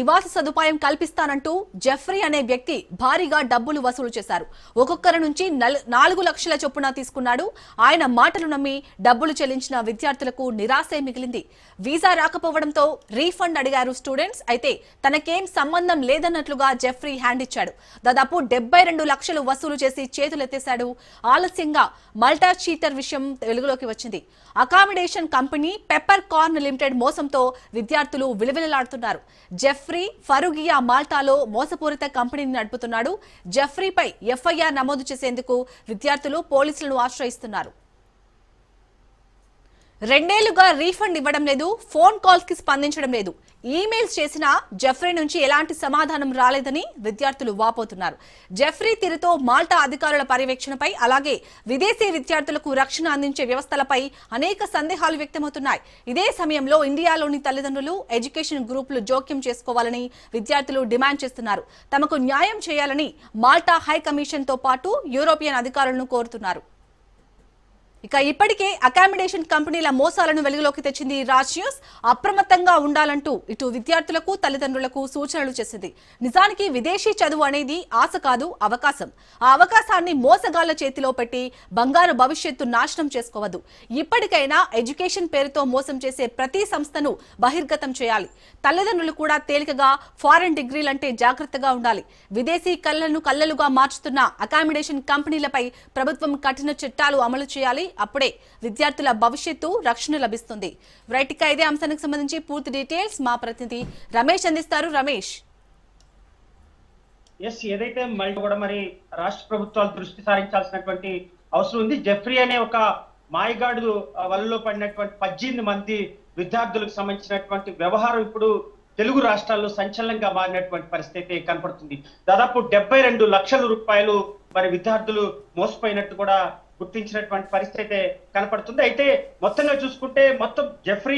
నివాస సదుపాయం కల్పిస్తానంటూ జెఫ్రీ అనే వ్యక్తి భారీగా డబ్బులు వసూలు చేశారు. ఒక్కొక్కరి నుంచి 4 లక్షల చొప్పున తీసుకున్నాడు. ఆయన మాటలు నమ్మి డబ్బులు చెల్లించిన విద్యార్థులకు నిరాశే మిగిలింది. వీసా రాకపోవడంతో రీఫండ్ అడిగారు స్టూడెంట్స్. అయితే తనకేం సంబంధం లేదన్నట్లుగా జెఫ్రీ హ్యాండ్ ఇచ్చాడు. దాదాపు 72 లక్షలు వసూలు చేసి చేతులెత్తేశాడు. ఆలస్యంగా మల్టా చీటర్ విషయం వెలుగులోకి వచ్చింది. Accommodation company pepper corn limited మోసంతో విద్యార్థులు విలవిలలాడుతున్నారు. జెఫ్రీ ఫరూగియా మాల్టాలో మోసపూరిత కంపెనీని నడుపుతున్నాడు. జెఫ్రీపై ఎఫ్ఐఆర్ నమోదు చేసేందుకు విద్యార్థులు పోలీసులను ఆశ్రయిస్తున్నారు. 2 ఏళ్లుగా రీఫండ్ ఇవ్వడం లేదు, ఫోన్ కాల్స్ కి స్పందించడం లేదు, ఈమెయిల్స్ చేసినా జెఫ్రీ నుంచి ఎలాంటి సమాధానం రాలేదని విద్యార్థులు వాపోతున్నారు. జెఫ్రీ తీరుతో మాల్టా అధికారుల పర్యవేక్షణపై అలాగే విదేశీ విద్యార్థులకు రక్షణ అందించే వ్యవస్థలపై అనేక సందేహాలు వ్యక్తమవుతున్నాయి. ఇదే సమయంలో ఇండియాలోని తల్లిదండ్రులు, ఎడ్యుకేషన్ గ్రూపులు జోక్యం చేసుకోవాలని విద్యార్థులు డిమాండ్ చేస్తున్నారు. తమకు న్యాయం చేయాలని మాల్టా హై కమిషన్ తో పాటు యూరోపియన్ అధికారులను కోరుతున్నారు. ఇక ఇప్పటికే అకామిడేషన్ కంపెనీల మోసాలను వెలుగులోకి తెచ్చింది రాజ్ న్యూస్. అప్రమత్తంగా ఉండాలంటూ ఇటు విద్యార్థులకు, తల్లిదండ్రులకు సూచనలు చేసింది. నిజానికి విదేశీ చదువు అనేది ఆశ కాదు, అవకాశం. ఆ అవకాశాన్ని మోసగాళ్ల చేతిలో పెట్టి బంగారు భవిష్యత్తు నాశనం చేసుకోవద్దు. ఇప్పటికైనా ఎడ్యుకేషన్ పేరుతో మోసం చేసే ప్రతి సంస్థను బహిర్గతం చేయాలి. తల్లిదండ్రులు కూడా తేలికగా ఫారెన్ డిగ్రీలంటే జాగ్రత్తగా ఉండాలి. విదేశీ కళ్ళను కళ్ళలుగా మార్చుతున్న అకామిడేషన్ కంపెనీలపై ప్రభుత్వం కఠిన చట్టాలు అమలు చేయాలి. అప్పుడే విద్యార్థుల భవిష్యత్తు రక్షణ లభిస్తుంది. రైట్, ఇక ఇదే అంశానికి సంబంధించి పూర్తి డీటెయిల్స్ మా ప్రతినిధి రమేష్ అందిస్తారు. రమేష్, ఏదైతే మళ్ళీ కూడా మరి రాష్ట్ర ప్రభుత్వాలు దృష్టి సారించాల్సినటువంటి అవసరం ఉంది. జెఫ్రీ అనే ఒక మాయగాడు వలలో పడినటువంటి 18 మంది విద్యార్థులకు సంబంధించినటువంటి వ్యవహారం ఇప్పుడు తెలుగు రాష్ట్రాల్లో సంచలనంగా మారినటువంటి పరిస్థితి కనపడుతుంది. దాదాపు 72 లక్షల రూపాయలు మరి విద్యార్థులు మోసపోయినట్టు కూడా గుర్తించినటువంటి పరిస్థితి కనపడుతుంది. అయితే మొత్తంగా చూసుకుంటే మొత్తం జెఫ్రీ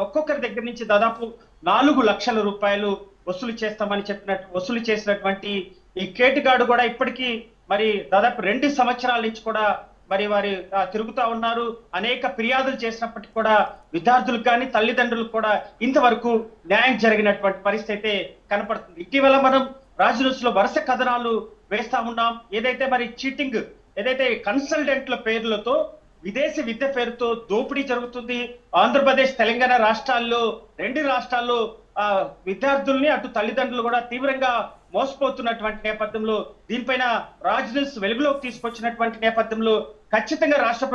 ఒక్కొక్కరి దగ్గర నుంచి దాదాపు 4 లక్షల రూపాయలు వసూలు చేసినటువంటి ఈ కేటుగాడు కూడా ఇప్పటికీ మరి దాదాపు 2 సంవత్సరాల నుంచి కూడా మరి వారి తిరుగుతా ఉన్నారు. అనేక ఫిర్యాదులు చేసినప్పటికీ కూడా విద్యార్థులకు కానీ తల్లిదండ్రులకు కూడా ఇంతవరకు న్యాయం జరిగినటువంటి పరిస్థితి కనపడుతుంది. ఇటీవల మనం రాజ్ న్యూస్ లో వరుస కథనాలు వేస్తా ఉన్నాం. ఏదైతే మరి చీటింగ్, ఏదైతే కన్సల్టెంట్ల పేర్లతో విదేశీ విద్య పేరుతో దోపిడీ జరుగుతుంది. ఆంధ్రప్రదేశ్, తెలంగాణ రాష్ట్రాల్లో 2 రాష్ట్రాల్లో విద్యార్థుల్ని అటు తల్లిదండ్రులు కూడా తీవ్రంగా మోసపోతున్నటువంటి నేపథ్యంలో దీనిపైన రాజ్ న్యూస్ వెలుగులోకి తీసుకొచ్చినటువంటి నేపథ్యంలో ఖచ్చితంగా రాష్ట్ర